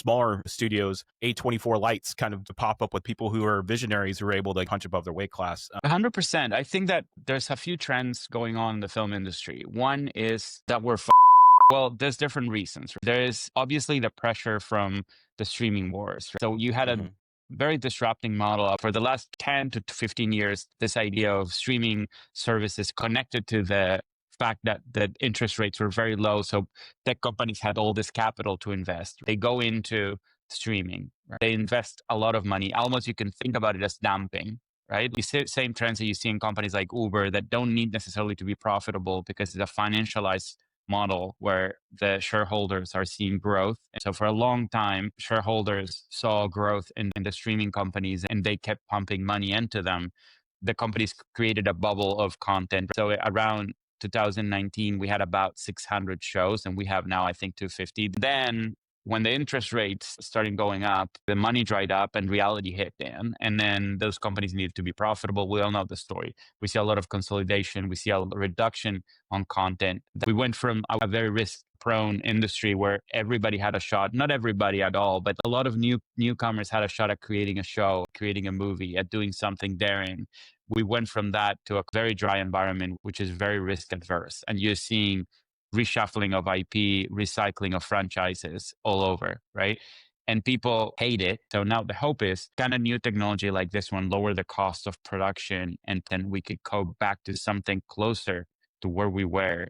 smaller studios, A24 lights kind of to pop up with people who are visionaries who are able to punch above their weight class. 100%. I think that there's a few trends going on in the film industry. One is that well, there's different reasons. There is obviously the pressure from the streaming wars. So you had a Mhm. very disrupting model for the last 10 to 15 years. This idea of streaming services connected to the fact that the interest rates were very low. So tech companies had all this capital to invest. They go into streaming, right? They invest a lot of money. Almost you can think about it as dumping, right? The same trends that you see in companies like Uber that don't need necessarily to be profitable because it's a financialized model where the shareholders are seeing growth. So for a long time, shareholders saw growth in the streaming companies and they kept pumping money into them. The companies created a bubble of content. So around 2019, we had about 600 shows and we have now, I think, 250. Then when the interest rates started going up, the money dried up and reality hit in. And then those companies needed to be profitable. We all know the story. We see a lot of consolidation. We see a reduction on content. We went from a very risk prone industry where everybody had a shot, not everybody at all, but a lot of newcomers had a shot at creating a show, creating a movie, at doing something daring. We went from that to a very dry environment, which is very risk adverse. And you're seeing reshuffling of IP, recycling of franchises all over, right? And people hate it. So now the hope is kind of new technology like this one, lower the cost of production, and then we could go back to something closer to where we were